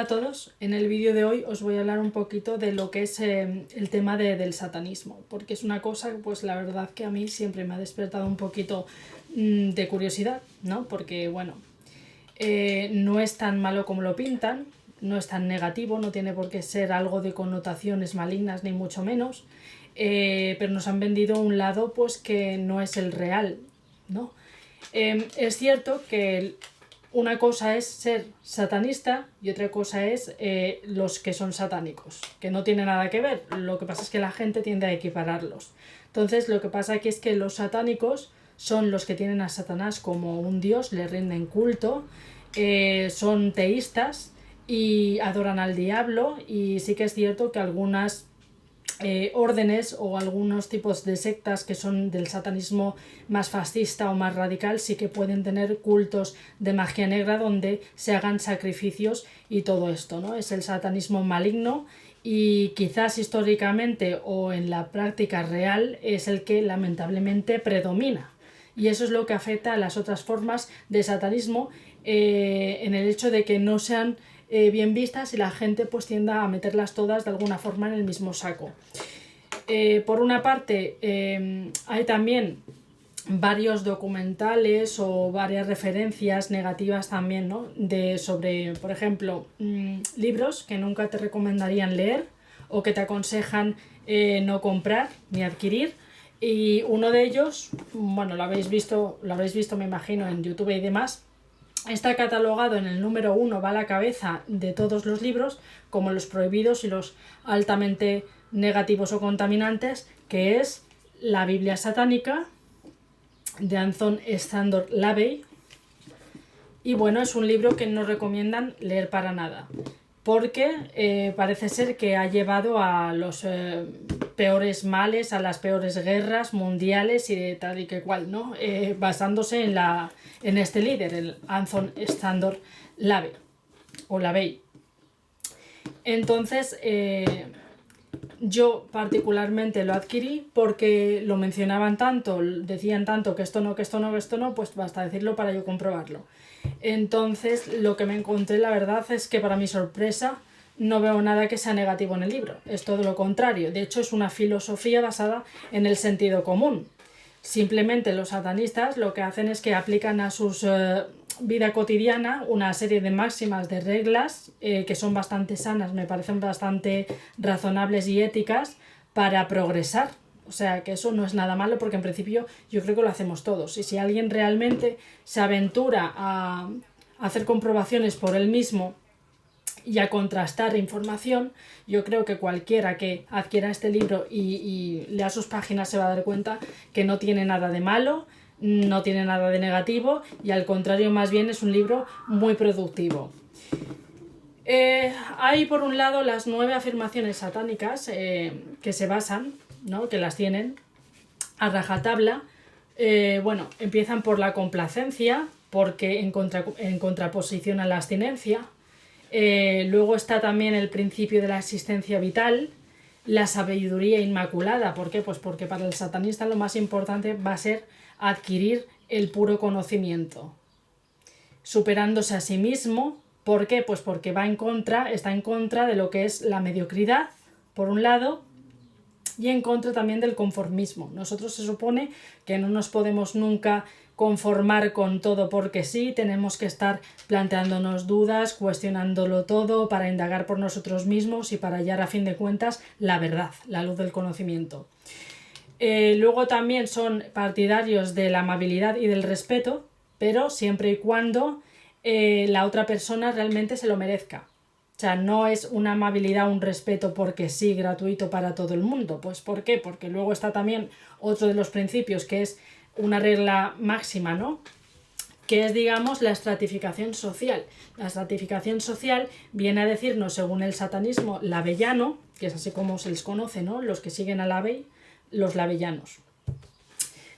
a todos, en el vídeo de hoy os voy a hablar un poquito de lo que es el tema del satanismo, porque es una cosa pues la verdad que a mí siempre me ha despertado un poquito de curiosidad, ¿no? Porque bueno, no es tan malo como lo pintan, no es tan negativo, no tiene por qué ser algo de connotaciones malignas ni mucho menos, pero nos han vendido un lado pues que no es el real, ¿no? Es cierto que una cosa es ser satanista y otra cosa es los que son satánicos, que no tiene nada que ver. Lo que pasa es que la gente tiende a equipararlos. Entonces lo que pasa aquí es que los satánicos son los que tienen a Satanás como un dios, le rinden culto, son teístas y adoran al diablo, y sí que es cierto que algunas órdenes o algunos tipos de sectas que son del satanismo más fascista o más radical sí que pueden tener cultos de magia negra donde se hagan sacrificios y todo esto, ¿no? Es el satanismo maligno y quizás históricamente o en la práctica real es el que lamentablemente predomina. Y eso es lo que afecta a las otras formas de satanismo, en el hecho de que no sean bien vistas y la gente pues tienda a meterlas todas de alguna forma en el mismo saco. Por una parte, hay también varios documentales o varias referencias negativas también, ¿no? Sobre, por ejemplo, libros que nunca te recomendarían leer o que te aconsejan no comprar ni adquirir. Y uno de ellos, bueno, lo habréis visto me imagino en YouTube y demás, está catalogado en el número 1, va a la cabeza de todos los libros, como los prohibidos y los altamente negativos o contaminantes, que es la Biblia satánica de Anton Standor Lavey. Y bueno, es un libro que no recomiendan leer para nada, porque parece ser que ha llevado a los peores males, a las peores guerras mundiales y de tal y que cual, ¿no? Basándose en este líder, el Anton Standor Lavey o Lavey. Entonces, yo particularmente lo adquirí porque lo mencionaban tanto, decían tanto que esto no, pues basta decirlo para yo comprobarlo. Entonces, lo que me encontré, la verdad, es que para mi sorpresa no veo nada que sea negativo en el libro. Es todo lo contrario. De hecho, es una filosofía basada en el sentido común. Simplemente los satanistas lo que hacen es que aplican a su vida cotidiana una serie de máximas, de reglas, que son bastante sanas, me parecen bastante razonables y éticas para progresar. O sea, que eso no es nada malo porque en principio yo creo que lo hacemos todos. Y si alguien realmente se aventura a hacer comprobaciones por él mismo y a contrastar información, yo creo que cualquiera que adquiera este libro y lea sus páginas se va a dar cuenta que no tiene nada de malo, no tiene nada de negativo y al contrario, más bien es un libro muy productivo. Hay por un lado las 9 afirmaciones satánicas que se basan, ¿no? Que las tienen a rajatabla. Bueno, empiezan por la complacencia, porque en contraposición a la abstinencia. Luego está también el principio de la existencia vital, la sabiduría inmaculada. ¿Por qué? Pues porque para el satanista lo más importante va a ser adquirir el puro conocimiento, superándose a sí mismo. ¿Por qué? Pues porque está en contra de lo que es la mediocridad, por un lado, y en contra también del conformismo. Nosotros se supone que no nos podemos nunca conformar con todo porque sí, tenemos que estar planteándonos dudas, cuestionándolo todo para indagar por nosotros mismos y para hallar a fin de cuentas la verdad, la luz del conocimiento. Luego también son partidarios de la amabilidad y del respeto, pero siempre y cuando la otra persona realmente se lo merezca. O sea, no es una amabilidad, un respeto porque sí, gratuito para todo el mundo. Pues ¿por qué? Porque luego está también otro de los principios que es una regla máxima, ¿no? Que es, digamos, la estratificación social. La estratificación social viene a decirnos, según el satanismo laveyano, que es así como se les conoce, ¿no? Los que siguen a Lavey, los lavellanos.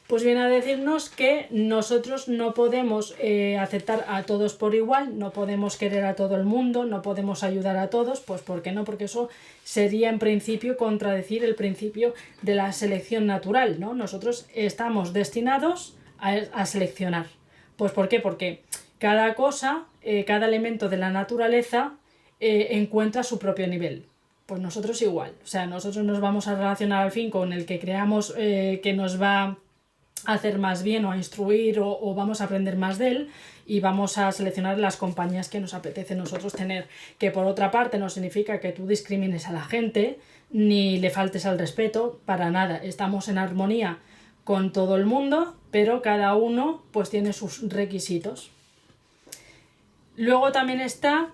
Pues viene a decirnos que nosotros no podemos aceptar a todos por igual, no podemos querer a todo el mundo, no podemos ayudar a todos. Pues ¿por qué no? Porque eso sería en principio contradecir el principio de la selección natural, ¿no? Nosotros estamos destinados a seleccionar. Pues ¿por qué? Porque cada cosa, cada elemento de la naturaleza encuentra su propio nivel. Pues nosotros igual, o sea, nosotros nos vamos a relacionar al fin con el que creamos que nos va a hacer más bien o a instruir o vamos a aprender más de él, y vamos a seleccionar las compañías que nos apetece nosotros tener, que por otra parte no significa que tú discrimines a la gente ni le faltes al respeto, para nada, estamos en armonía con todo el mundo, pero cada uno pues tiene sus requisitos. Luego también está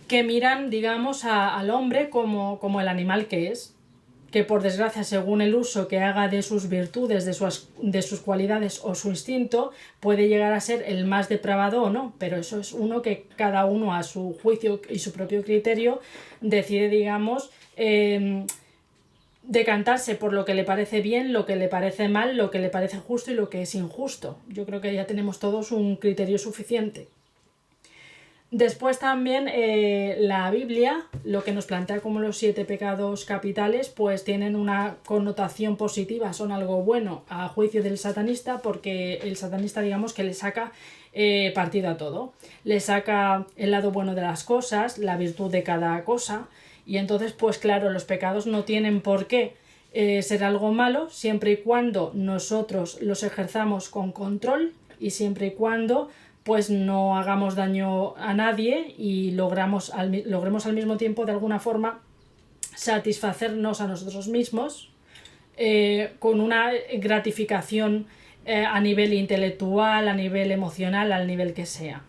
que miran, digamos, al hombre como el animal que es, que por desgracia, según el uso que haga de sus virtudes, de sus cualidades o su instinto, puede llegar a ser el más depravado o no, pero eso es uno que cada uno a su juicio y su propio criterio decide, digamos, decantarse por lo que le parece bien, lo que le parece mal, lo que le parece justo y lo que es injusto. Yo creo que ya tenemos todos un criterio suficiente. Después también la Biblia, lo que nos plantea como los 7 pecados capitales, pues tienen una connotación positiva, son algo bueno a juicio del satanista, porque el satanista, digamos, que le saca partido a todo. Le saca el lado bueno de las cosas, la virtud de cada cosa, y entonces, pues claro, los pecados no tienen por qué ser algo malo, siempre y cuando nosotros los ejerzamos con control y siempre y cuando pues no hagamos daño a nadie y logremos al mismo tiempo de alguna forma satisfacernos a nosotros mismos con una gratificación a nivel intelectual, a nivel emocional, al nivel que sea.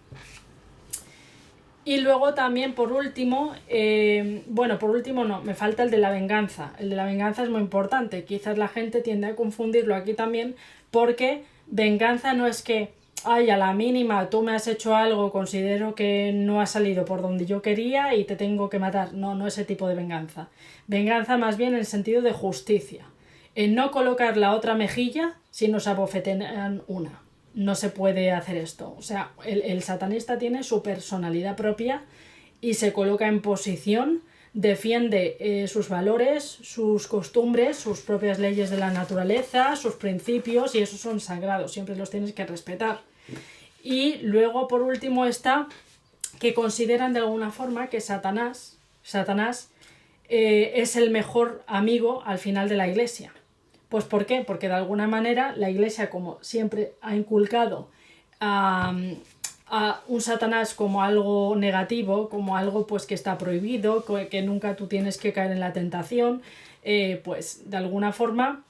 Y luego también por último no, me falta el de la venganza. El de la venganza es muy importante, quizás la gente tiende a confundirlo aquí también, porque venganza no es que ay, a la mínima tú me has hecho algo, considero que no ha salido por donde yo quería y te tengo que matar. No, no ese tipo de venganza. Venganza más bien en el sentido de justicia. En no colocar la otra mejilla si nos abofetean una. No se puede hacer esto. O sea, el satanista tiene su personalidad propia y se coloca en posición, defiende sus valores, sus costumbres, sus propias leyes de la naturaleza, sus principios, y esos son sagrados, siempre los tienes que respetar. Y luego, por último, está que consideran de alguna forma que Satanás es el mejor amigo al final de la Iglesia. Pues ¿por qué? Porque de alguna manera la Iglesia, como siempre ha inculcado a un Satanás como algo negativo, como algo pues que está prohibido, que nunca tú tienes que caer en la tentación, pues de alguna forma,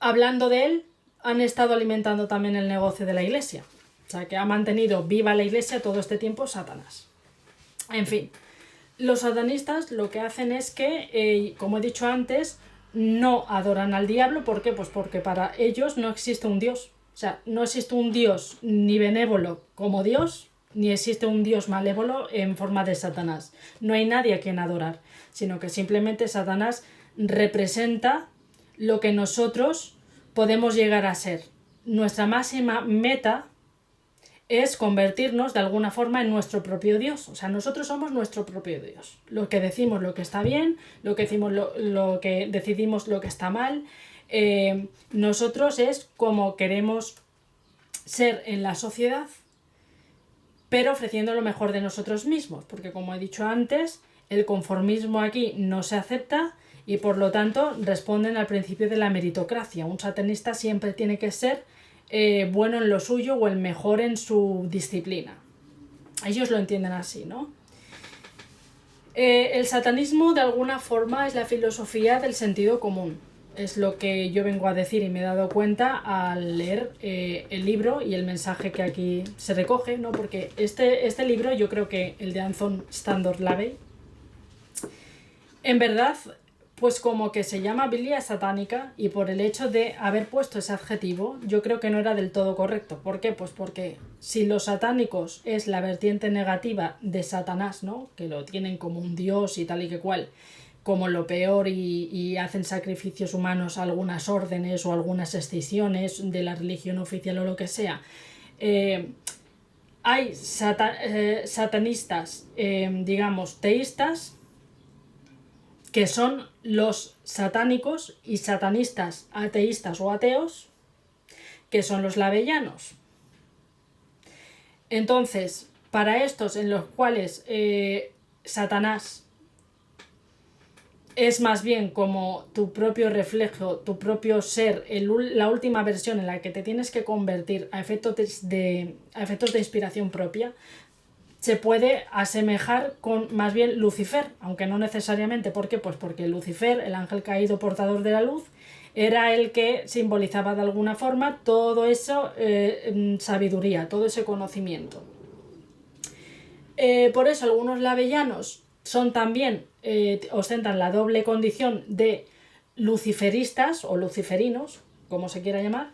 hablando de él, han estado alimentando también el negocio de la Iglesia. O sea, que ha mantenido viva la Iglesia todo este tiempo Satanás. En fin, los satanistas lo que hacen es que, como he dicho antes, no adoran al diablo. ¿Por qué? Pues porque para ellos no existe un Dios. O sea, no existe un Dios ni benévolo como Dios, ni existe un Dios malévolo en forma de Satanás. No hay nadie a quien adorar, sino que simplemente Satanás representa lo que nosotros podemos llegar a ser. Nuestra máxima meta es convertirnos de alguna forma en nuestro propio Dios. O sea, nosotros somos nuestro propio Dios. Lo que decimos, lo que está bien, lo que decimos, lo que decidimos, lo que está mal. Nosotros es como queremos ser en la sociedad, pero ofreciendo lo mejor de nosotros mismos, porque como he dicho antes, el conformismo aquí no se acepta y por lo tanto responden al principio de la meritocracia. Un satanista siempre tiene que ser bueno en lo suyo o el mejor en su disciplina. Ellos lo entienden así, ¿no? El satanismo de alguna forma es la filosofía del sentido común. Es lo que yo vengo a decir y me he dado cuenta al leer el libro y el mensaje que aquí se recoge, ¿no? Porque este libro, yo creo que el de Anton Szandor Lavey, en verdad, pues como que se llama Biblia satánica, y por el hecho de haber puesto ese adjetivo, yo creo que no era del todo correcto. ¿Por qué? Pues porque si los satánicos es la vertiente negativa de Satanás, ¿no? Que lo tienen como un dios y tal y que cual, como lo peor, y hacen sacrificios humanos a algunas órdenes o algunas escisiones de la religión oficial o lo que sea. Hay satanistas, digamos, teístas, que son los satánicos, y satanistas ateístas o ateos, que son los lavellanos. Entonces, para estos en los cuales Satanás es más bien como tu propio reflejo, tu propio ser, la última versión en la que te tienes que convertir a efectos de inspiración propia, se puede asemejar con más bien Lucifer, aunque no necesariamente. ¿Por qué? Pues porque Lucifer, el ángel caído portador de la luz, era el que simbolizaba de alguna forma todo eso, sabiduría, todo ese conocimiento. Por eso algunos lavellanos son también, ostentan la doble condición de luciferistas o luciferinos, como se quiera llamar,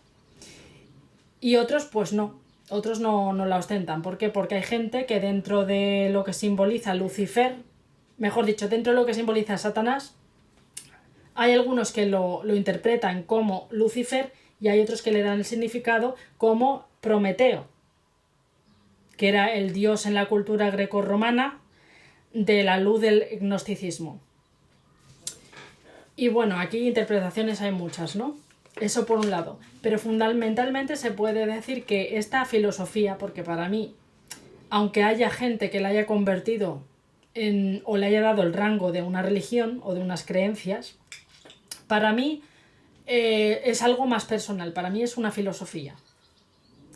y otros pues no. Otros no la ostentan. ¿Por qué? Porque hay gente que dentro de lo que simboliza Lucifer, mejor dicho, dentro de lo que simboliza Satanás, hay algunos que lo interpretan como Lucifer y hay otros que le dan el significado como Prometeo, que era el dios en la cultura grecorromana de la luz del gnosticismo. Y bueno, aquí interpretaciones hay muchas, ¿no? Eso por un lado. Pero fundamentalmente se puede decir que esta filosofía, porque para mí, aunque haya gente que la haya convertido o le haya dado el rango de una religión o de unas creencias, para mí es algo más personal. Para mí es una filosofía.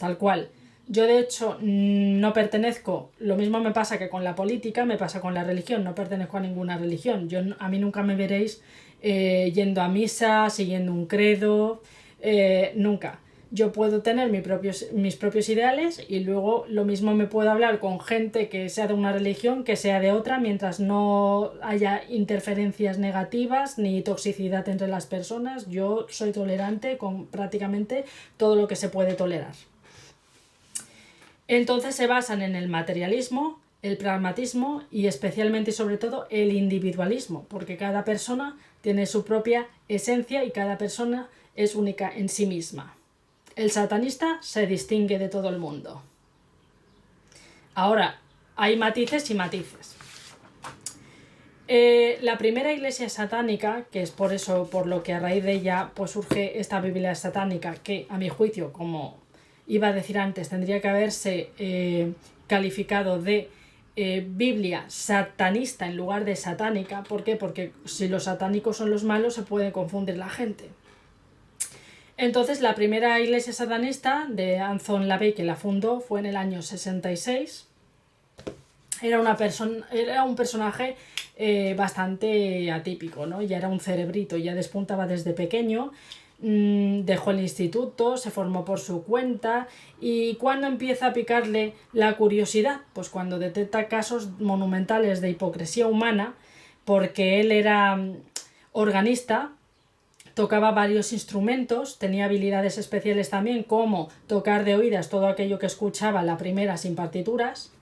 Tal cual. Yo de hecho no pertenezco, lo mismo me pasa que con la política, me pasa con la religión, no pertenezco a ninguna religión. A mí nunca me veréis yendo a misa, siguiendo un credo, nunca. Yo puedo tener mis propios ideales y luego lo mismo me puedo hablar con gente que sea de una religión, que sea de otra, mientras no haya interferencias negativas ni toxicidad entre las personas. Yo soy tolerante con prácticamente todo lo que se puede tolerar. Entonces se basan en el materialismo, el pragmatismo y especialmente y sobre todo el individualismo, porque cada persona tiene su propia esencia y cada persona es única en sí misma. El satanista se distingue de todo el mundo. Ahora, hay matices y matices. La primera iglesia satánica, que es por eso, por lo que a raíz de ella pues surge esta Biblia satánica, que a mi juicio, como iba a decir antes, tendría que haberse calificado de Biblia satanista en lugar de satánica. ¿Por qué? Porque si los satánicos son los malos se puede confundir la gente. Entonces la primera iglesia satanista de Anton LaVey, que la fundó, fue en el año 66. Era un personaje bastante atípico, ¿no? Ya era un cerebrito, ya despuntaba desde pequeño. Dejó el instituto, se formó por su cuenta. ¿Y cuándo empieza a picarle la curiosidad? Pues cuando detecta casos monumentales de hipocresía humana, porque él era organista, tocaba varios instrumentos, tenía habilidades especiales también, como tocar de oídas todo aquello que escuchaba la primera sin partituras.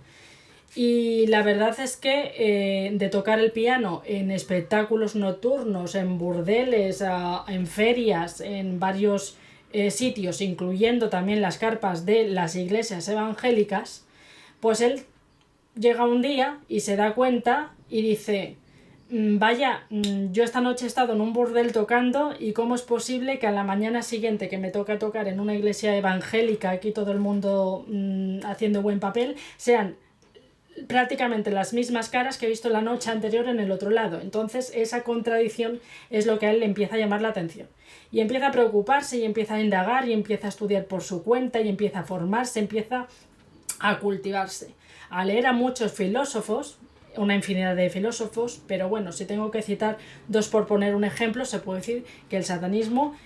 Y la verdad es que de tocar el piano en espectáculos nocturnos, en burdeles, en ferias, en varios sitios, incluyendo también las carpas de las iglesias evangélicas, pues él llega un día y se da cuenta y dice: vaya, yo esta noche he estado en un burdel tocando y cómo es posible que a la mañana siguiente que me toca tocar en una iglesia evangélica, aquí todo el mundo haciendo buen papel, sean prácticamente las mismas caras que he visto la noche anterior en el otro lado. Entonces esa contradicción es lo que a él le empieza a llamar la atención y empieza a preocuparse y empieza a indagar y empieza a estudiar por su cuenta y empieza a formarse, empieza a cultivarse, a leer a muchos filósofos, una infinidad de filósofos, pero bueno, si tengo que citar dos por poner un ejemplo, se puede decir que el satanismo,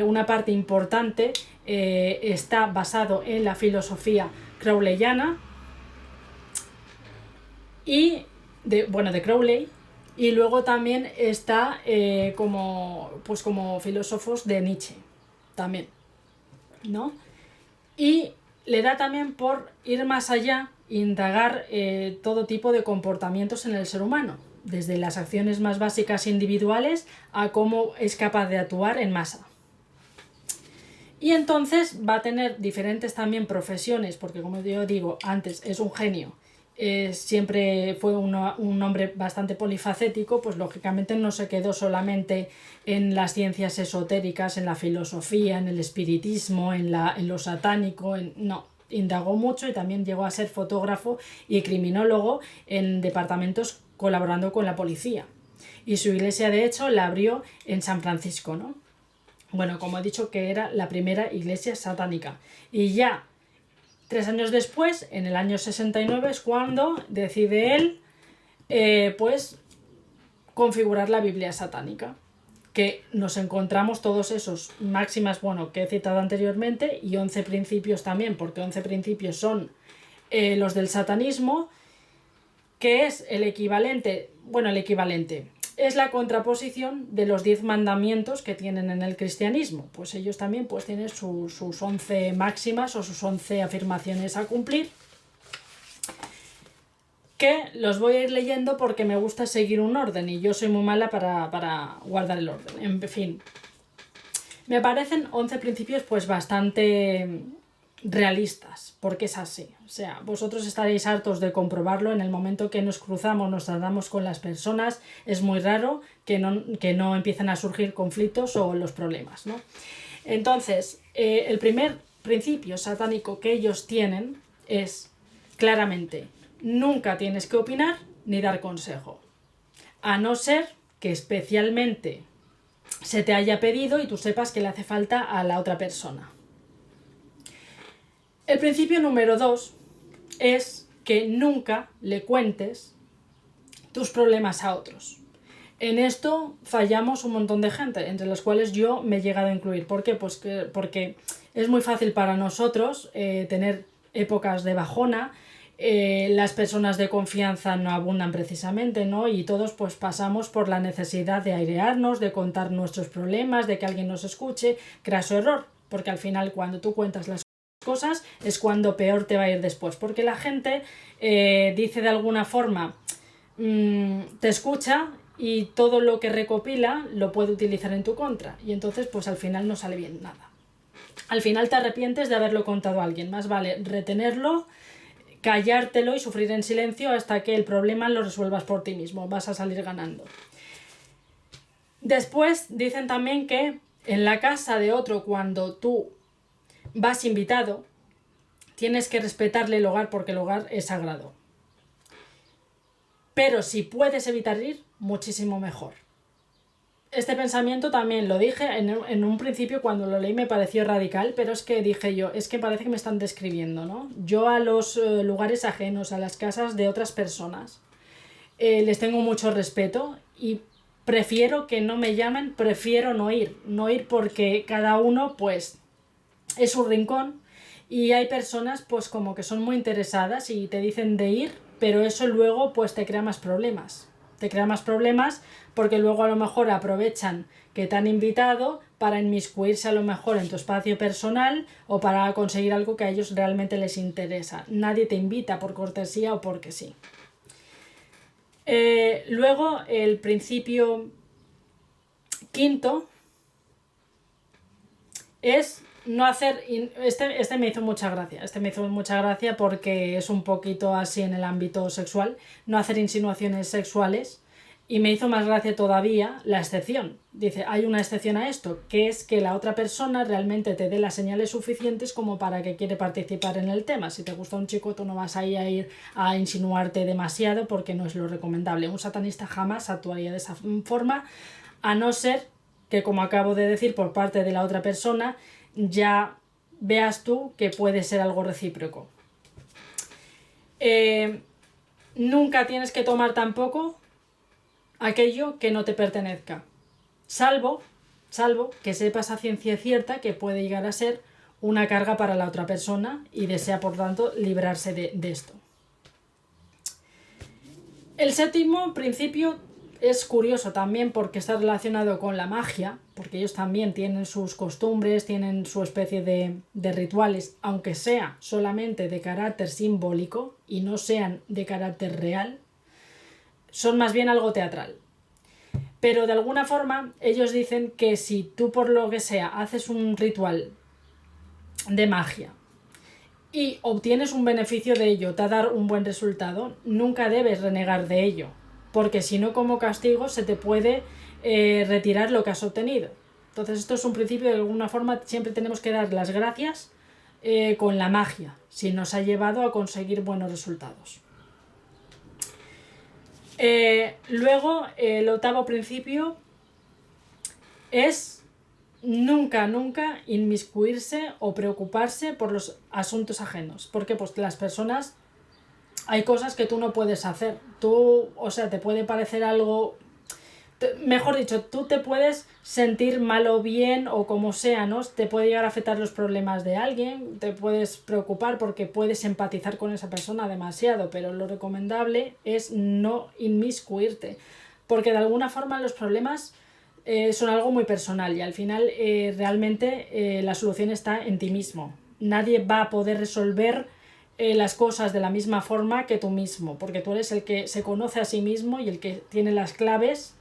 una parte importante, está basado en la filosofía crowleyana y de Crowley, y luego también está como filósofos de Nietzsche también, ¿no? Y le da también por ir más allá, indagar todo tipo de comportamientos en el ser humano, desde las acciones más básicas individuales a cómo es capaz de actuar en masa. Y entonces va a tener diferentes también profesiones, porque como yo digo antes, es un genio. Siempre fue un hombre bastante polifacético, pues lógicamente no se quedó solamente en las ciencias esotéricas, en la filosofía, en el espiritismo, en lo satánico, no. indagó mucho y también llegó a ser fotógrafo y criminólogo en departamentos colaborando con la policía. Y su iglesia, de hecho, la abrió en San Francisco, ¿no? Bueno, como he dicho, que era la primera iglesia satánica. Y ya 3 años después, en el año 69, es cuando decide él, pues, configurar la Biblia satánica. Que nos encontramos todos esos máximas, bueno, que he citado anteriormente, y 11 principios también, porque 11 principios son los del satanismo, que es el equivalente, es la contraposición de los 10 mandamientos que tienen en el cristianismo. Pues ellos también pues tienen sus 11 máximas o sus 11 afirmaciones a cumplir, que los voy a ir leyendo porque me gusta seguir un orden y yo soy muy mala para guardar el orden. En fin, me parecen 11 principios pues bastante realistas, porque es así. O sea, vosotros estaréis hartos de comprobarlo. En el momento que nos cruzamos, nos tratamos con las personas, es muy raro que no empiecen a surgir conflictos o los problemas, ¿no? Entonces, el primer principio satánico que ellos tienen es claramente: nunca tienes que opinar ni dar consejo, a no ser que especialmente se te haya pedido y tú sepas que le hace falta a la otra persona. El principio número 2 es que nunca le cuentes tus problemas a otros. En esto fallamos un montón de gente, entre las cuales yo me he llegado a incluir. ¿Por qué? Pues porque es muy fácil para nosotros tener épocas de bajona. Las personas de confianza no abundan precisamente, ¿no? Y todos pues pasamos por la necesidad de airearnos, de contar nuestros problemas, de que alguien nos escuche. Craso error, porque al final cuando tú cuentas las cosas es cuando peor te va a ir después, porque la gente dice de alguna forma, te escucha y todo lo que recopila lo puede utilizar en tu contra, y entonces pues al final no sale bien nada. Al final te arrepientes de haberlo contado a alguien. Más vale retenerlo, callártelo y sufrir en silencio hasta que el problema lo resuelvas por ti mismo. Vas a salir ganando. Después dicen también que en la casa de otro, cuando tú vas invitado, tienes que respetarle el hogar porque el hogar es sagrado. Pero si puedes evitar ir, muchísimo mejor. Este pensamiento también lo dije en un principio, cuando lo leí me pareció radical, pero es que dije yo, es que parece que me están describiendo, ¿no? Yo a los lugares ajenos, a las casas de otras personas, les tengo mucho respeto y prefiero que no me llamen, prefiero no ir porque cada uno pues es un rincón y hay personas pues como que son muy interesadas y te dicen de ir, pero eso luego pues te crea más problemas. Te crea más problemas porque luego a lo mejor aprovechan que te han invitado para inmiscuirse a lo mejor en tu espacio personal o para conseguir algo que a ellos realmente les interesa. Nadie te invita por cortesía o porque sí. Luego el principio quinto es no hacer... Este me hizo mucha gracia. Este me hizo mucha gracia porque es un poquito así en el ámbito sexual. No hacer insinuaciones sexuales. Y me hizo más gracia todavía la excepción. Dice, hay una excepción a esto, que es que la otra persona realmente te dé las señales suficientes como para que quiere participar en el tema. Si te gusta un chico, tú no vas a ir a insinuarte demasiado porque no es lo recomendable. Un satanista jamás actuaría de esa forma, a no ser que, como acabo de decir, por parte de la otra persona, ya veas tú que puede ser algo recíproco. Nunca tienes que tomar tampoco aquello que no te pertenezca, salvo que sepas a ciencia cierta que puede llegar a ser una carga para la otra persona y desea por tanto librarse de esto. El séptimo principio es curioso también porque está relacionado con la magia, porque ellos también tienen sus costumbres, tienen su especie de rituales, aunque sea solamente de carácter simbólico y no sean de carácter real. Son más bien algo teatral. Pero de alguna forma ellos dicen que si tú por lo que sea haces un ritual de magia y obtienes un beneficio de ello, te va a dar un buen resultado, nunca debes renegar de ello, porque si no, como castigo se te puede retirar lo que has obtenido. Entonces esto es un principio, de alguna forma siempre tenemos que dar las gracias con la magia, si nos ha llevado a conseguir buenos resultados. Luego, el octavo principio es nunca inmiscuirse o preocuparse por los asuntos ajenos, porque pues las personas, hay cosas que tú no puedes hacer. Te puede parecer algo, mejor dicho, tú te puedes sentir mal o bien o como sea, ¿no? Te puede llegar a afectar los problemas de alguien, te puedes preocupar porque puedes empatizar con esa persona demasiado, pero lo recomendable es no inmiscuirte, porque de alguna forma los problemas son algo muy personal y al final realmente la solución está en ti mismo. Nadie va a poder resolver las cosas de la misma forma que tú mismo, porque tú eres el que se conoce a sí mismo y el que tiene las claves,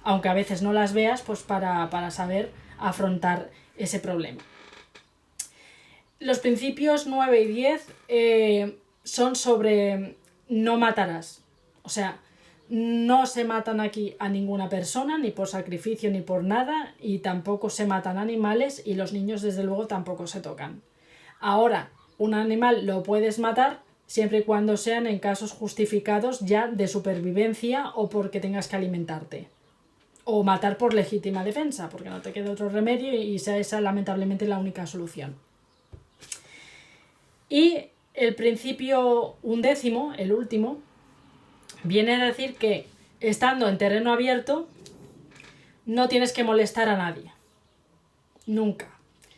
aunque a veces no las veas, pues para saber afrontar ese problema. Los principios 9 y 10 son sobre no matarás. O sea, no se matan aquí a ninguna persona, ni por sacrificio ni por nada, y tampoco se matan animales y los niños desde luego tampoco se tocan. Ahora, un animal lo puedes matar siempre y cuando sean en casos justificados ya de supervivencia o porque tengas que alimentarte. O matar por legítima defensa, porque no te queda otro remedio y sea esa lamentablemente la única solución. Y el principio 11, el último, viene a decir que estando en terreno abierto no tienes que molestar a nadie. Nunca.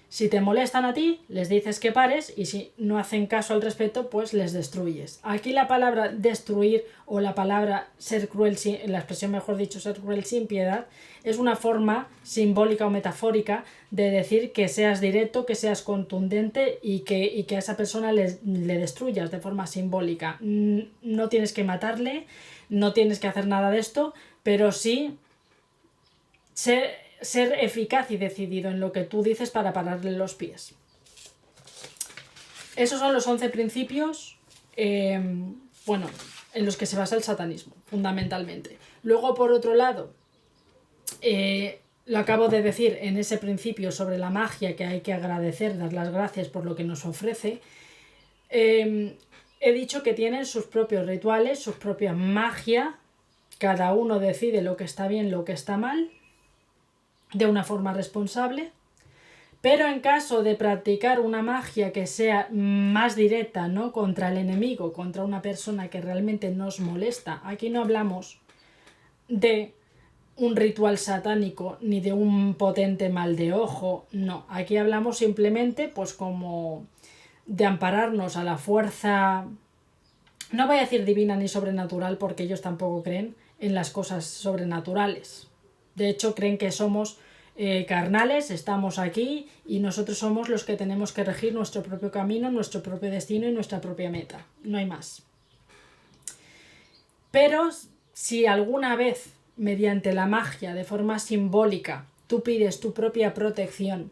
Si te molestan a ti, les dices que pares y si no hacen caso al respecto, pues les destruyes. Aquí la palabra destruir o la palabra ser cruel, la expresión mejor dicho, ser cruel sin piedad, es una forma simbólica o metafórica de decir que seas directo, que seas contundente y que a esa persona le destruyas de forma simbólica. No tienes que matarle, no tienes que hacer nada de esto, pero sí ser eficaz y decidido en lo que tú dices para pararle los pies. Esos son los 11 principios en los que se basa el satanismo, fundamentalmente. Luego, por otro lado, lo acabo de decir en ese principio sobre la magia, que hay que agradecer, dar las gracias por lo que nos ofrece. He dicho que tienen sus propios rituales, su propia magia, cada uno decide lo que está bien, lo que está mal, de una forma responsable, pero en caso de practicar una magia que sea más directa, ¿no?, contra el enemigo, contra una persona que realmente nos molesta, aquí no hablamos de un ritual satánico ni de un potente mal de ojo, no, aquí hablamos simplemente pues como de ampararnos a la fuerza, no voy a decir divina ni sobrenatural porque ellos tampoco creen en las cosas sobrenaturales. De hecho, creen que somos carnales, estamos aquí y nosotros somos los que tenemos que regir nuestro propio camino, nuestro propio destino y nuestra propia meta. No hay más. Pero si alguna vez, mediante la magia, de forma simbólica, tú pides tu propia protección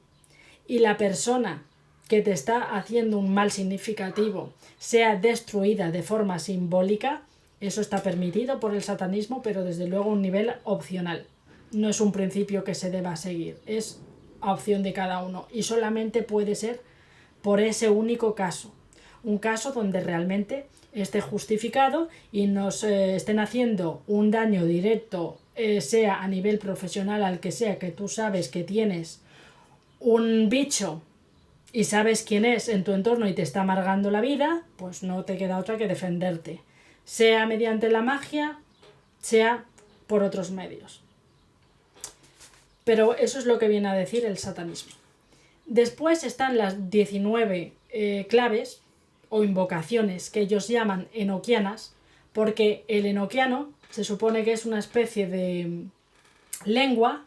y la persona que te está haciendo un mal significativo sea destruida de forma simbólica, eso está permitido por el satanismo, pero desde luego a un nivel opcional. No es un principio que se deba seguir, es a opción de cada uno y solamente puede ser por ese único caso. Un caso donde realmente esté justificado y nos estén haciendo un daño directo, sea a nivel profesional al que sea, que tú sabes que tienes un bicho y sabes quién es en tu entorno y te está amargando la vida, pues no te queda otra que defenderte. Sea mediante la magia, sea por otros medios. Pero eso es lo que viene a decir el satanismo. Después están las 19 claves o invocaciones que ellos llaman enoquianas, porque el enoquiano se supone que es una especie de lengua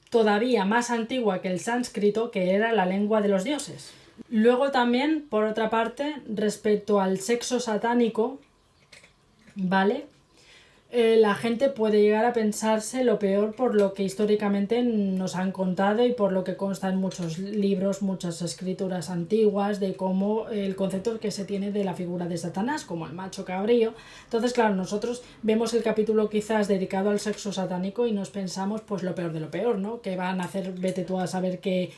todavía más antigua que el sánscrito, que era la lengua de los dioses. Luego también, por otra parte, respecto al sexo satánico, ¿vale? La gente puede llegar a pensarse lo peor por lo que históricamente nos han contado y por lo que consta en muchos libros, muchas escrituras antiguas, de cómo el concepto que se tiene de la figura de Satanás, como el macho cabrío. Entonces, claro, nosotros vemos el capítulo quizás dedicado al sexo satánico y nos pensamos pues lo peor de lo peor, ¿no? Que van a hacer, vete tú a saber qué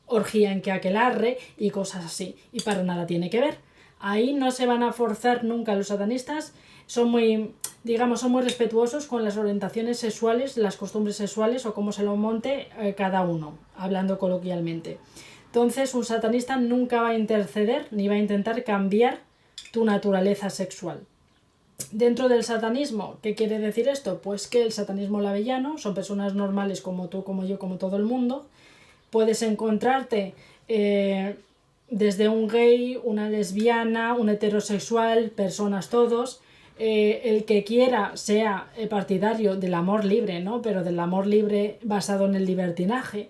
orgía en que aquelarre y cosas así. Y para nada tiene que ver. Ahí no se van a forzar nunca los satanistas. Son muy, digamos, son muy respetuosos con las orientaciones sexuales, las costumbres sexuales o cómo se lo monte cada uno, hablando coloquialmente. Entonces, un satanista nunca va a interceder ni va a intentar cambiar tu naturaleza sexual. Dentro del satanismo, ¿qué quiere decir esto? Pues que el satanismo lavellano son personas normales como tú, como yo, como todo el mundo. Puedes encontrarte desde un gay, una lesbiana, un heterosexual, personas todos. El que quiera sea partidario del amor libre, ¿no? Pero del amor libre basado en el libertinaje,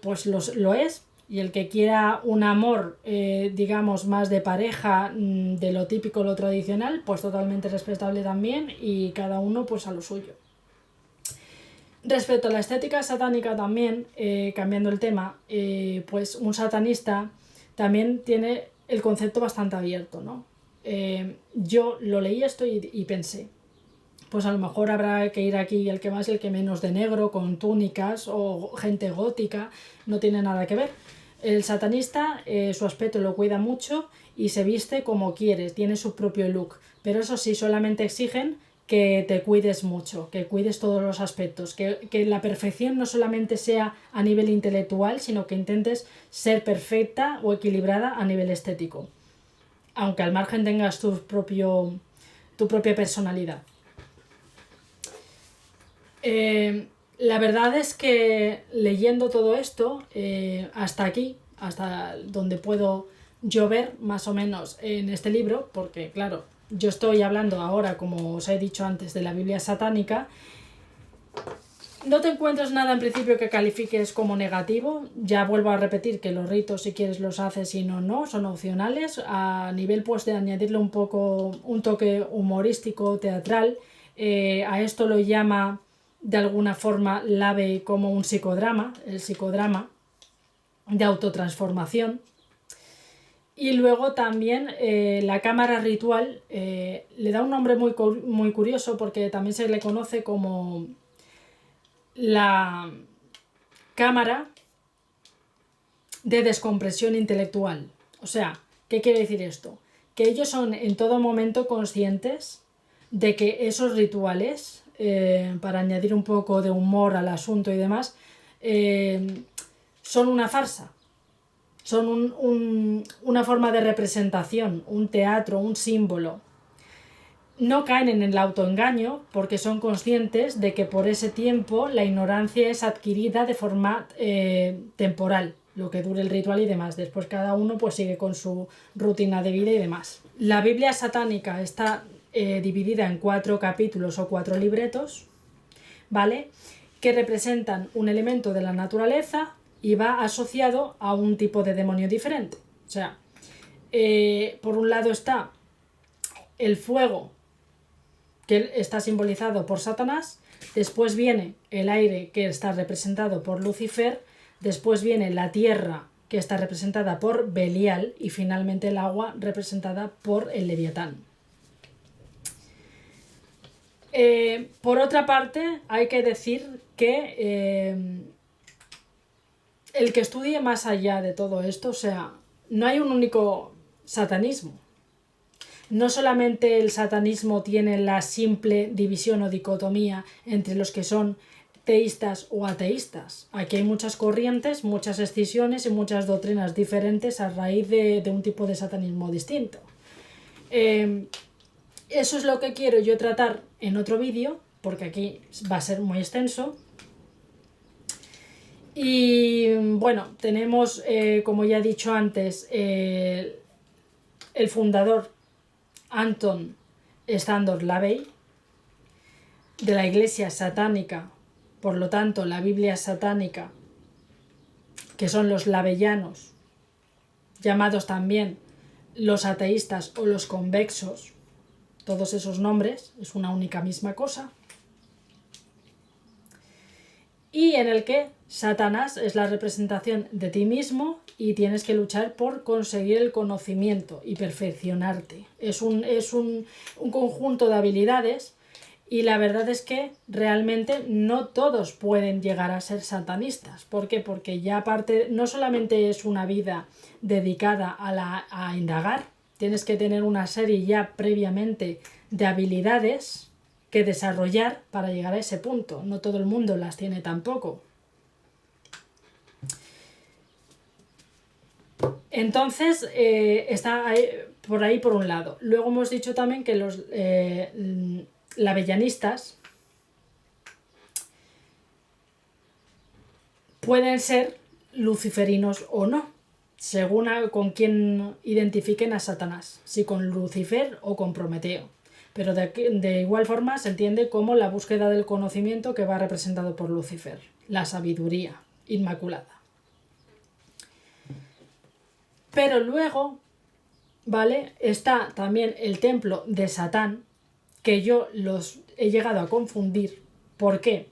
pues lo es. Y el que quiera un amor, digamos, más de pareja, de lo típico, lo tradicional, pues totalmente respetable también, y cada uno pues a lo suyo. Respecto a la estética satánica también, cambiando el tema, pues un satanista también tiene el concepto bastante abierto, ¿no? Yo lo leí esto y pensé, pues a lo mejor habrá que ir aquí el que más y el que menos de negro, con túnicas o gente gótica, no tiene nada que ver. El satanista, su aspecto lo cuida mucho y se viste como quiere, tiene su propio look, pero eso sí, solamente exigen que te cuides mucho, que cuides todos los aspectos, que la perfección no solamente sea a nivel intelectual, sino que intentes ser perfecta o equilibrada a nivel estético, aunque al margen tengas tu propia personalidad. La verdad es que leyendo todo esto, hasta aquí, hasta donde puedo yo ver más o menos en este libro, porque claro, yo estoy hablando ahora, como os he dicho antes, de la Biblia satánica, no te encuentras nada en principio que califiques como negativo. Ya vuelvo a repetir que los ritos, si quieres, los haces, si no, son opcionales. A nivel pues de añadirle un toque humorístico, teatral, a esto lo llama de alguna forma Lave como un psicodrama, el psicodrama de autotransformación. Y luego también la cámara ritual le da un nombre muy curioso, porque también se le conoce como la cámara de descompresión intelectual. O sea, ¿qué quiere decir esto? Que ellos son en todo momento conscientes de que esos rituales, para añadir un poco de humor al asunto y demás, son una farsa. Son una forma de representación, un teatro, un símbolo. No caen en el autoengaño porque son conscientes de que por ese tiempo la ignorancia es adquirida de forma temporal, lo que dure el ritual y demás. Después cada uno pues sigue con su rutina de vida y demás. La Biblia satánica está dividida en 4 capítulos o 4 libretos, ¿vale? Que representan un elemento de la naturaleza y va asociado a un tipo de demonio diferente. O sea, por un lado está el fuego, que está simbolizado por Satanás. Después viene el aire, que está representado por Lucifer. Después viene la tierra, que está representada por Belial. Y finalmente el agua, representada por el Leviatán. Por otra parte, hay que decir que el que estudie más allá de todo esto, o sea, no hay un único satanismo. No solamente el satanismo tiene la simple división o dicotomía entre los que son teístas o ateístas. Aquí hay muchas corrientes, muchas escisiones y muchas doctrinas diferentes a raíz de un tipo de satanismo distinto. Eso es lo que quiero yo tratar en otro vídeo, porque aquí va a ser muy extenso. Y bueno, tenemos, como ya he dicho antes, el fundador Anton Szandor Lavey, de la Iglesia satánica, por lo tanto la Biblia satánica, que son los lavellanos, llamados también los ateístas o los convexos. Todos esos nombres es una única misma cosa. Y en el que Satanás es la representación de ti mismo y tienes que luchar por conseguir el conocimiento y perfeccionarte. Es un conjunto de habilidades Y la verdad es que realmente no todos pueden llegar a ser satanistas. ¿Por qué? Porque ya aparte, no solamente es una vida dedicada a indagar, tienes que tener una serie ya previamente de habilidades que desarrollar para llegar a ese punto. No todo el mundo las tiene tampoco. Entonces, está ahí, por ahí por un lado. Luego hemos dicho también que los lavellanistas pueden ser luciferinos o no, según con quién identifiquen a Satanás, si con Lucifer o con Prometeo. Pero de igual forma se entiende como la búsqueda del conocimiento que va representado por Lucifer, la sabiduría inmaculada. Pero luego, ¿vale? Está también el templo de Satán, que yo los he llegado a confundir. ¿Por qué?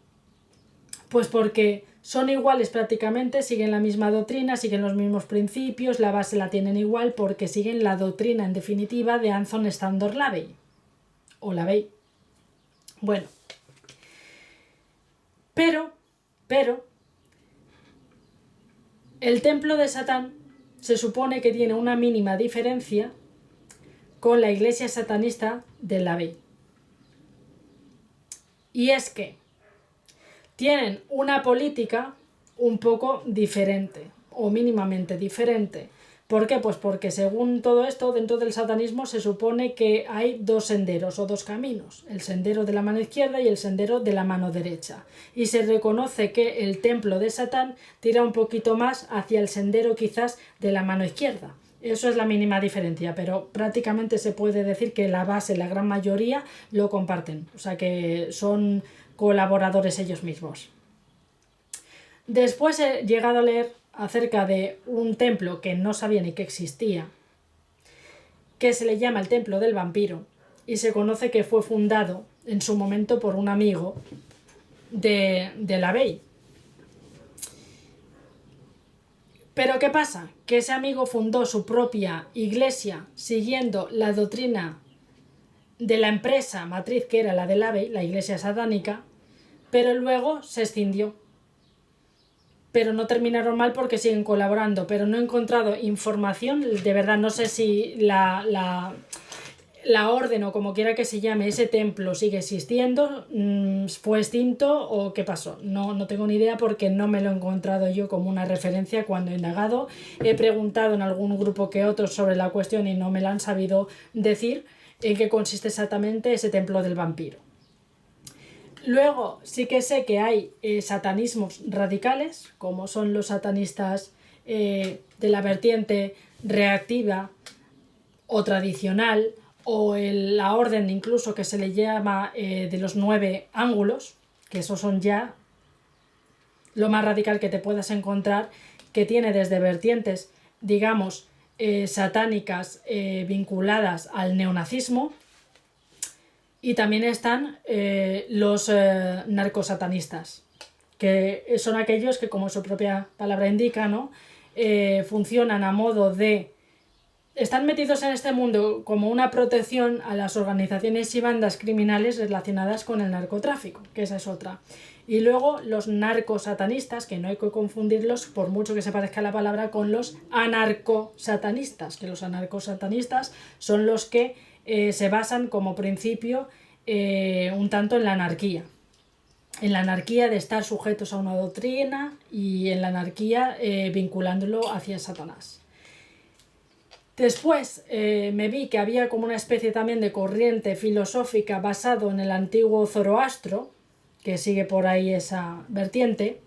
Pues porque son iguales prácticamente, siguen la misma doctrina, siguen los mismos principios, la base la tienen igual porque siguen la doctrina en definitiva de Anton Szandor Lavey. O Lavey. Bueno. Pero, el templo de Satán se supone que tiene una mínima diferencia con la iglesia satanista de Lavey. Y es que tienen una política un poco diferente o mínimamente diferente. ¿Por qué? Pues porque según todo esto, dentro del satanismo se supone que hay dos senderos o dos caminos, el sendero de la mano izquierda y el sendero de la mano derecha. Y se reconoce que el templo de Satán tira un poquito más hacia el sendero quizás de la mano izquierda. Eso es la mínima diferencia, pero prácticamente se puede decir que la base, la gran mayoría, lo comparten. O sea que son colaboradores ellos mismos. Después he llegado a leer acerca de un templo que no sabía ni que existía, que se le llama el Templo del Vampiro, y se conoce que fue fundado en su momento por un amigo de Lavey. Pero ¿qué pasa? Que ese amigo fundó su propia iglesia siguiendo la doctrina de la empresa matriz que era la de Lavey, la iglesia satánica, pero luego se escindió. Pero no terminaron mal porque siguen colaborando, pero no he encontrado información, de verdad no sé si la orden o como quiera que se llame, ese templo sigue existiendo, fue extinto o qué pasó. No tengo ni idea porque no me lo he encontrado yo como una referencia cuando he indagado. He preguntado en algún grupo que otros sobre la cuestión y no me la han sabido decir en qué consiste exactamente ese templo del vampiro. Luego sí que sé que hay satanismos radicales, como son los satanistas de la vertiente reactiva o tradicional, o la orden incluso que se le llama de los 9 ángulos, que esos son ya lo más radical que te puedas encontrar, que tiene desde vertientes, digamos, satánicas vinculadas al neonazismo. Y también están los narcosatanistas, que son aquellos que, como su propia palabra indica, ¿no? Funcionan a modo de... Están metidos en este mundo como una protección a las organizaciones y bandas criminales relacionadas con el narcotráfico, que esa es otra. Y luego los narcosatanistas, que no hay que confundirlos, por mucho que se parezca la palabra, con los anarcosatanistas, que los anarcosatanistas son los que se basan como principio un tanto en la anarquía de estar sujetos a una doctrina y en la anarquía vinculándolo hacia Satanás. Después me vi que había como una especie también de corriente filosófica basado en el antiguo Zoroastro, que sigue por ahí esa vertiente,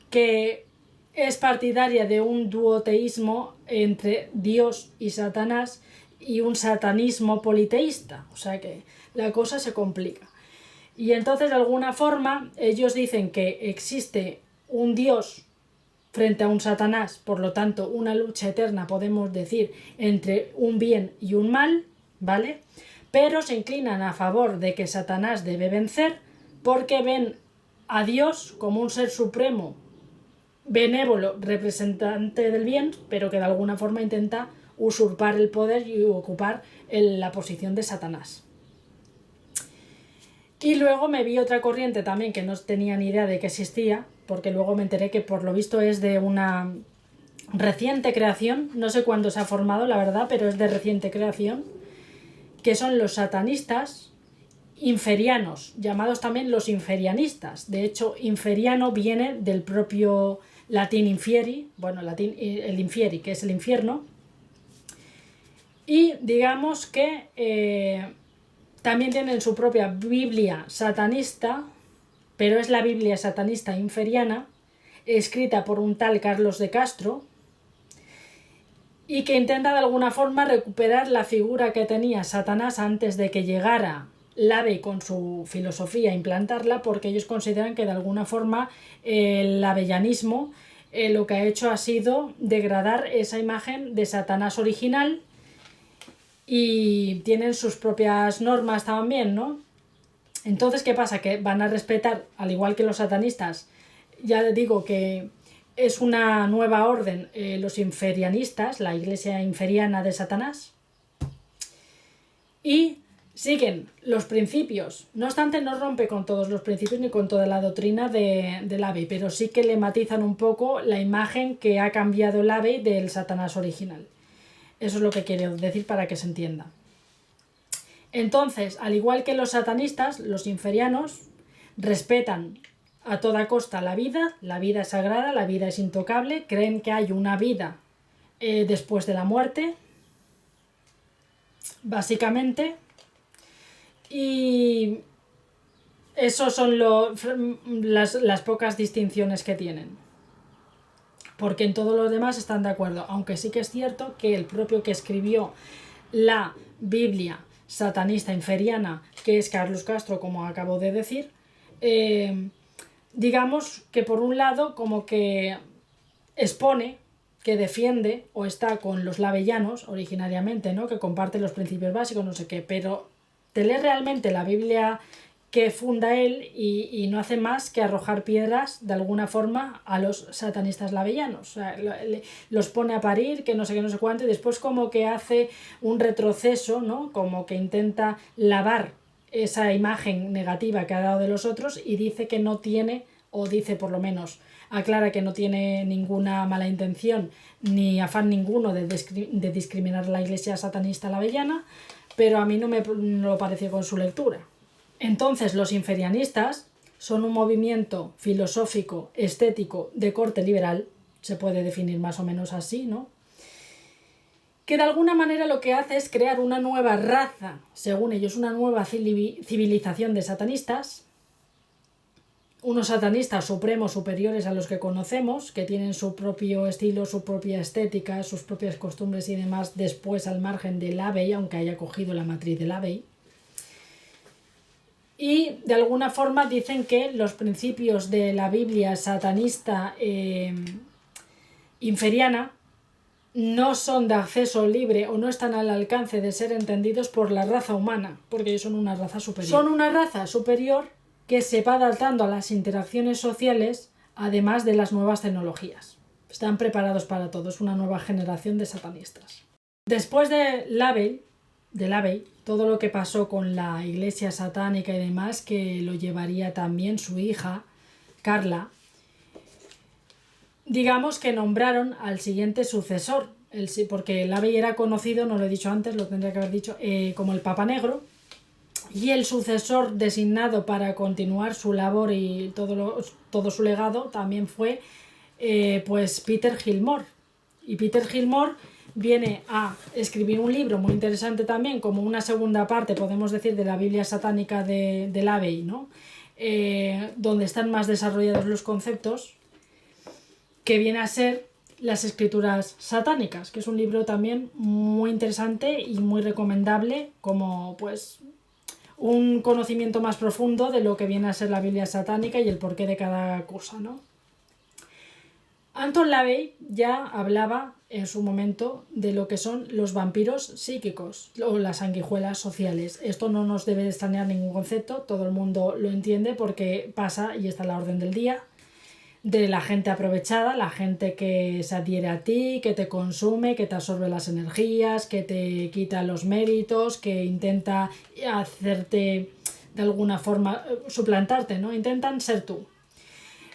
que es partidaria de un duoteísmo entre Dios y Satanás y un satanismo politeísta, o sea que la cosa se complica. Y entonces de alguna forma ellos dicen que existe un Dios frente a un Satanás, por lo tanto una lucha eterna podemos decir entre un bien y un mal, ¿vale? Pero se inclinan a favor de que Satanás debe vencer porque ven a Dios como un ser supremo, benévolo, representante del bien, pero que de alguna forma intenta usurpar el poder y ocupar la posición de Satanás. Y luego me vi otra corriente también que no tenía ni idea de que existía, porque luego me enteré que por lo visto es de una reciente creación, no sé cuándo se ha formado la verdad, pero es de reciente creación, que son los satanistas inferianos, llamados también los inferianistas. De hecho, inferiano viene del propio latín infieri, bueno, latín, el infieri, que es el infierno, y digamos que también tienen su propia Biblia satanista, pero es la Biblia satanista inferiana, escrita por un tal Carlos de Castro, y que intenta de alguna forma recuperar la figura que tenía Satanás antes de que llegara Lavey con su filosofía a implantarla, porque ellos consideran que de alguna forma el avellanismo lo que ha hecho ha sido degradar esa imagen de Satanás original, y tienen sus propias normas también, ¿no? Entonces, ¿qué pasa? Que van a respetar, al igual que los satanistas, ya digo que es una nueva orden, los inferianistas, la iglesia inferiana de Satanás, y siguen los principios. No obstante, no rompe con todos los principios ni con toda la doctrina de Lavey, pero sí que le matizan un poco la imagen que ha cambiado Lavey del Satanás original. Eso es lo que quiero decir para que se entienda. Entonces, al igual que los satanistas, los inferianos respetan a toda costa la vida es sagrada, la vida es intocable, creen que hay una vida después de la muerte, básicamente, y esos son las pocas distinciones que tienen. Porque en todo lo demás están de acuerdo, aunque sí que es cierto que el propio que escribió la Biblia satanista inferiana, que es Carlos Castro, como acabo de decir, digamos que por un lado como que expone, que defiende o está con los lavellanos originariamente, ¿no? Que comparte los principios básicos, no sé qué, pero te lees realmente la Biblia que funda él y no hace más que arrojar piedras de alguna forma a los satanistas lavellanos. O sea, los pone a parir, que no sé qué, no sé cuánto, y después como que hace un retroceso, ¿no? Como que intenta lavar esa imagen negativa que ha dado de los otros, y dice que no tiene, o dice por lo menos, aclara que no tiene ninguna mala intención ni afán ninguno de discriminar a la iglesia satanista lavellana, pero a mí no me lo pareció con su lectura. Entonces, los inferianistas son un movimiento filosófico, estético, de corte liberal, se puede definir más o menos así, ¿no? Que de alguna manera lo que hace es crear una nueva raza, según ellos, una nueva civilización de satanistas, unos satanistas supremos superiores a los que conocemos, que tienen su propio estilo, su propia estética, sus propias costumbres y demás, después al margen de Lavey, aunque haya cogido la matriz de Lavey. Y de alguna forma dicen que los principios de la Biblia satanista inferiana no son de acceso libre o no están al alcance de ser entendidos por la raza humana, porque ellos son una raza superior. Son una raza superior que se va adaptando a las interacciones sociales, además de las nuevas tecnologías. Están preparados para todo, es una nueva generación de satanistas. Después de Lavey, todo lo que pasó con la iglesia satánica y demás, que lo llevaría también su hija, Carla, digamos que nombraron al siguiente sucesor, porque Lavey era conocido, no lo he dicho antes, lo tendría que haber dicho, como el Papa Negro, y el sucesor designado para continuar su labor y todo su legado también fue pues Peter Gilmore. Y Peter Gilmore viene a escribir un libro muy interesante también, como una segunda parte, podemos decir, de la Biblia satánica de Lavey, ¿no? Donde están más desarrollados los conceptos, que viene a ser las escrituras satánicas, que es un libro también muy interesante y muy recomendable, como pues un conocimiento más profundo de lo que viene a ser la Biblia satánica y el porqué de cada cosa, ¿no? Anton Lavey ya hablaba en su momento de lo que son los vampiros psíquicos o las sanguijuelas sociales. Esto no nos debe extrañar ningún concepto, todo el mundo lo entiende porque pasa y está a la orden del día, de la gente aprovechada, la gente que se adhiere a ti, que te consume, que te absorbe las energías, que te quita los méritos, que intenta hacerte de alguna forma suplantarte, ¿no? Intentan ser tú.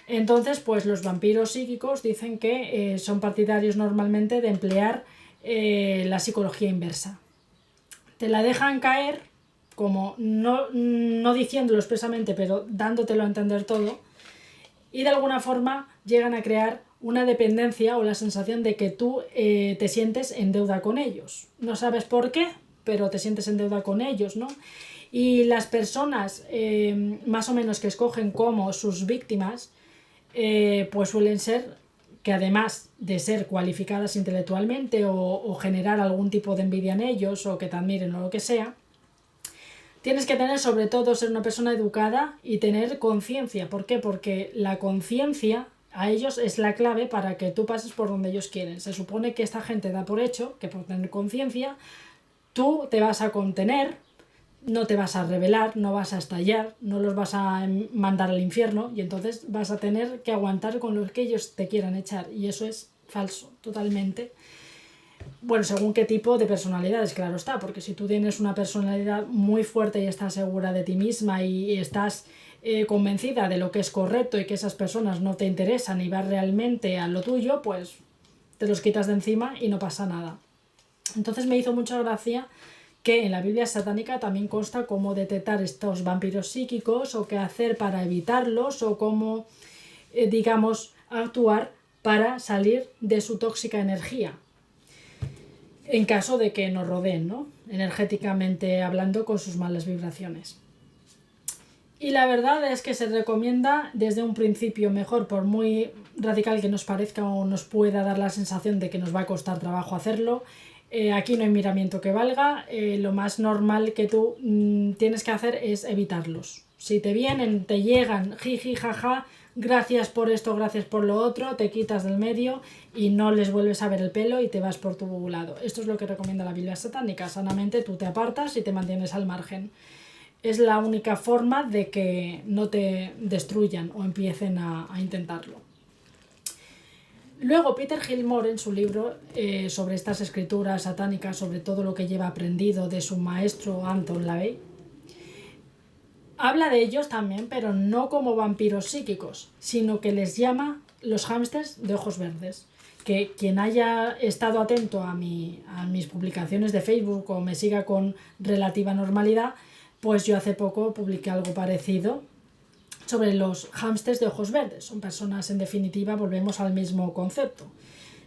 Entonces, pues los vampiros psíquicos dicen que son partidarios normalmente de emplear la psicología inversa. Te la dejan caer, como no diciéndolo expresamente, pero dándotelo a entender todo, y de alguna forma llegan a crear una dependencia o la sensación de que tú te sientes en deuda con ellos. No sabes por qué, pero te sientes en deuda con ellos, ¿no? Y las personas más o menos que escogen como sus víctimas, pues suelen ser que, además de ser cualificadas intelectualmente o generar algún tipo de envidia en ellos o que te admiren o lo que sea, tienes que tener, sobre todo, ser una persona educada y tener conciencia. ¿Por qué? Porque la conciencia a ellos es la clave para que tú pases por donde ellos quieren. Se supone que esta gente da por hecho que por tener conciencia tú te vas a contener, no te vas a rebelar, no vas a estallar, no los vas a mandar al infierno, y entonces vas a tener que aguantar con lo que ellos te quieran echar, y eso es falso, totalmente. Bueno, según qué tipo de personalidades, claro está, porque si tú tienes una personalidad muy fuerte y estás segura de ti misma y estás convencida de lo que es correcto y que esas personas no te interesan y vas realmente a lo tuyo, pues te los quitas de encima y no pasa nada. Entonces me hizo mucha gracia que en la Biblia satánica también consta cómo detectar estos vampiros psíquicos o qué hacer para evitarlos o cómo, digamos, actuar para salir de su tóxica energía, en caso de que nos rodeen, ¿no? Energéticamente hablando, con sus malas vibraciones. Y la verdad es que se recomienda desde un principio mejor, por muy radical que nos parezca o nos pueda dar la sensación de que nos va a costar trabajo hacerlo. Aquí no hay miramiento que valga. Lo más normal que tú tienes que hacer es evitarlos. Si te vienen, te llegan, jiji, jaja, gracias por esto, gracias por lo otro, te quitas del medio y no les vuelves a ver el pelo y te vas por tu lado. Esto es lo que recomienda la Biblia satánica. Sanamente tú te apartas y te mantienes al margen. Es la única forma de que no te destruyan o empiecen a intentarlo. Luego Peter Gilmore, en su libro sobre estas escrituras satánicas, sobre todo lo que lleva aprendido de su maestro Anton LaVey, habla de ellos también, pero no como vampiros psíquicos, sino que les llama los hámsters de ojos verdes. Que quien haya estado atento a mis publicaciones de Facebook o me siga con relativa normalidad, pues yo hace poco publiqué algo parecido sobre los hámsters de ojos verdes. Son personas, en definitiva, volvemos al mismo concepto.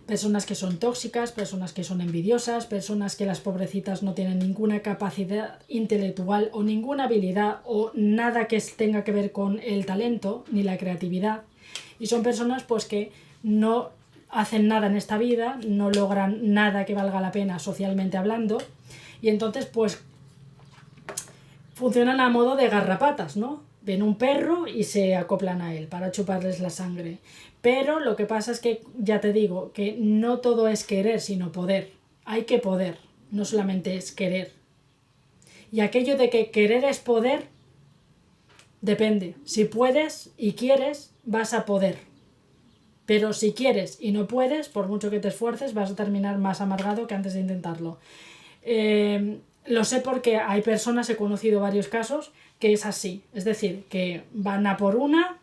Personas que son tóxicas, personas que son envidiosas, personas que las pobrecitas no tienen ninguna capacidad intelectual o ninguna habilidad o nada que tenga que ver con el talento ni la creatividad. Y son personas pues que no hacen nada en esta vida, no logran nada que valga la pena socialmente hablando, y entonces pues funcionan a modo de garrapatas, ¿no? Ven un perro y se acoplan a él para chuparles la sangre. Pero lo que pasa es que, ya te digo, que no todo es querer, sino poder. Hay que poder, no solamente es querer. Y aquello de que querer es poder, depende. Si puedes y quieres, vas a poder. Pero si quieres y no puedes, por mucho que te esfuerces, vas a terminar más amargado que antes de intentarlo. Lo sé porque hay personas, he conocido varios casos, que es así. Es decir, que van a por una,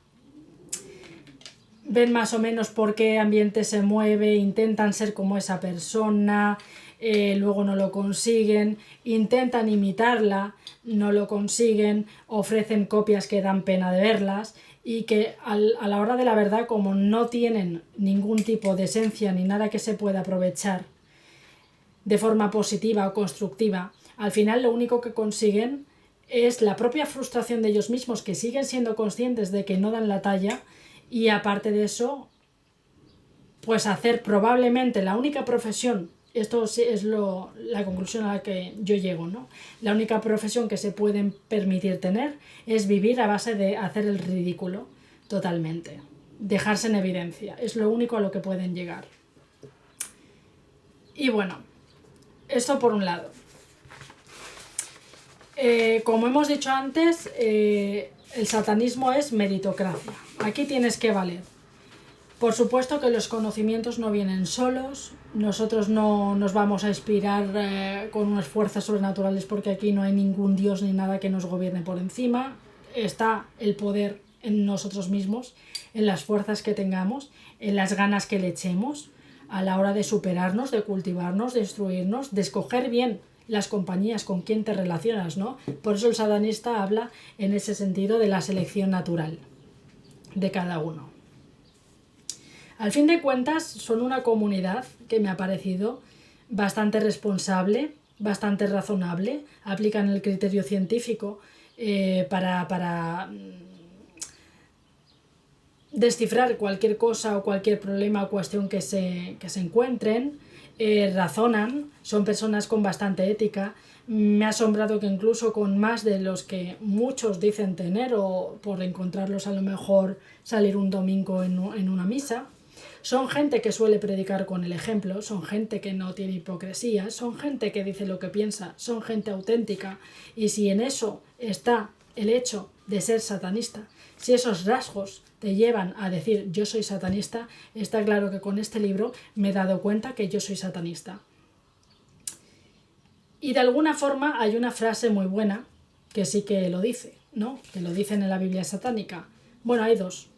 ven más o menos por qué ambiente se mueve, intentan ser como esa persona, luego no lo consiguen, intentan imitarla, no lo consiguen, ofrecen copias que dan pena de verlas, y que a la hora de la verdad, como no tienen ningún tipo de esencia ni nada que se pueda aprovechar de forma positiva o constructiva, al final lo único que consiguen es la propia frustración de ellos mismos, que siguen siendo conscientes de que no dan la talla, y aparte de eso, pues hacer probablemente la única profesión, esto es la conclusión a la que yo llego, ¿no? La única profesión que se pueden permitir tener es vivir a base de hacer el ridículo totalmente, dejarse en evidencia, es lo único a lo que pueden llegar. Y bueno, esto por un lado. Como hemos dicho antes, el satanismo es meritocracia. Aquí tienes que valer Por supuesto que los conocimientos no vienen solos, nosotros no nos vamos a inspirar con unas fuerzas sobrenaturales porque aquí no hay ningún dios ni nada que nos gobierne por encima. Está el poder en nosotros mismos, en las fuerzas que tengamos, en las ganas que le echemos a la hora de superarnos, de cultivarnos, de instruirnos, de escoger bien las compañías con quien te relacionas, ¿no? Por eso el satanista habla en ese sentido de la selección natural de cada uno. Al fin de cuentas, son una comunidad que me ha parecido bastante responsable, bastante razonable, aplican el criterio científico para descifrar cualquier cosa o cualquier problema o cuestión que se encuentren, razonan, son personas con bastante ética. Me ha asombrado que incluso con más de los que muchos dicen tener, o por encontrarlos a lo mejor salir un domingo en una misa. Son gente que suele predicar con el ejemplo, son gente que no tiene hipocresía, son gente que dice lo que piensa, son gente auténtica. Y si en eso está el hecho de ser satanista, si esos rasgos te llevan a decir yo soy satanista, está claro que con este libro me he dado cuenta que yo soy satanista. Y de alguna forma hay una frase muy buena que sí que lo dice, ¿no? Que lo dicen en la Biblia satánica. Bueno, hay dos.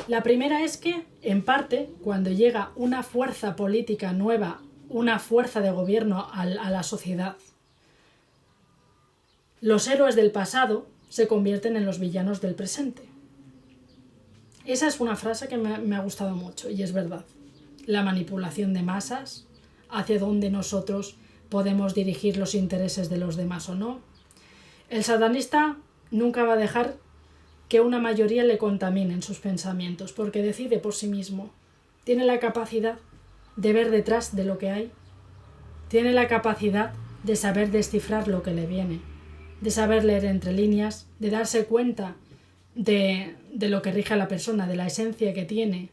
La primera es que, en parte, cuando llega una fuerza política nueva, una fuerza de gobierno a la sociedad, los héroes del pasado se convierten en los villanos del presente. Esa es una frase que me ha gustado mucho y es verdad. La manipulación de masas, hacia dónde nosotros podemos dirigir los intereses de los demás o no. El satanista nunca va a dejar que una mayoría le contamine en sus pensamientos, porque decide por sí mismo. Tiene la capacidad de ver detrás de lo que hay. Tiene la capacidad de saber descifrar lo que le viene, de saber leer entre líneas, de darse cuenta de lo que rige a la persona, de la esencia que tiene,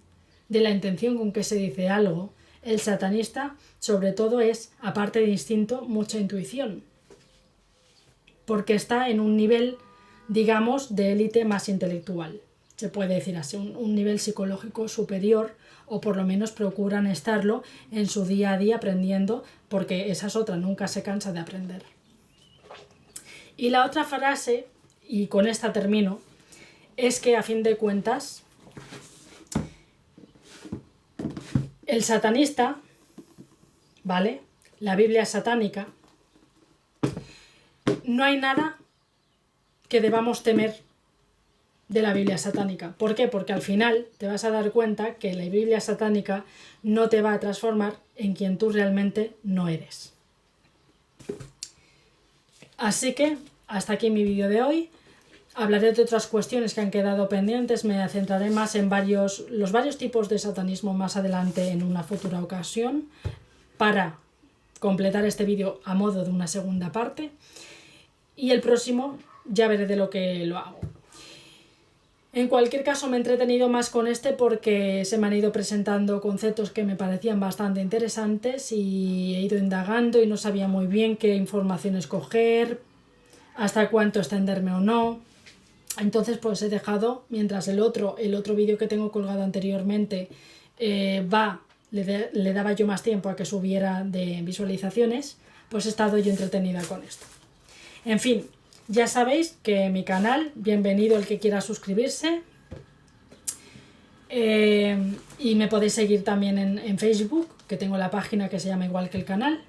de la intención con que se dice algo. El satanista, sobre todo, es, aparte de instinto, mucha intuición, porque está en un nivel, digamos, de élite más intelectual. Se puede decir así, un nivel psicológico superior, o por lo menos procuran estarlo en su día a día aprendiendo, porque esa es otra, nunca se cansa de aprender. Y la otra frase, y con esta termino, es que a fin de cuentas el satanista, ¿vale? La Biblia satánica, no hay nada que debamos temer de la Biblia satánica. ¿Por qué? Porque al final te vas a dar cuenta que la Biblia satánica no te va a transformar en quien tú realmente no eres. Así que hasta aquí mi vídeo de hoy. Hablaré de otras cuestiones que han quedado pendientes, me centraré más en los varios tipos de satanismo más adelante en una futura ocasión para completar este vídeo a modo de una segunda parte, y el próximo ya veré de lo que lo hago. En cualquier caso me he entretenido más con este porque se me han ido presentando conceptos que me parecían bastante interesantes y he ido indagando y no sabía muy bien qué información escoger, hasta cuánto extenderme o no. Entonces pues he dejado, mientras el otro vídeo que tengo colgado anteriormente le daba yo más tiempo a que subiera de visualizaciones, pues he estado yo entretenida con esto. En fin, ya sabéis que mi canal, bienvenido el que quiera suscribirse, y me podéis seguir también en Facebook, que tengo la página que se llama igual que el canal.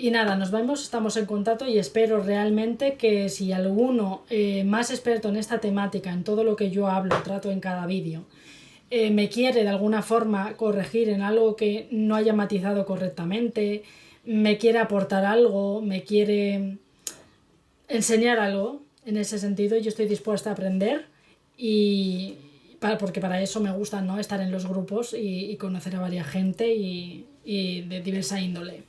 Y nada, nos vemos, estamos en contacto y espero realmente que si alguno más experto en esta temática, en todo lo que yo hablo, trato en cada vídeo, me quiere de alguna forma corregir en algo que no haya matizado correctamente, me quiere aportar algo, me quiere enseñar algo, en ese sentido yo estoy dispuesta a aprender porque para eso me gusta, ¿no?, estar en los grupos y conocer a varias gente y de diversa índole.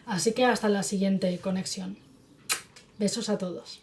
Así que hasta la siguiente conexión. Besos a todos.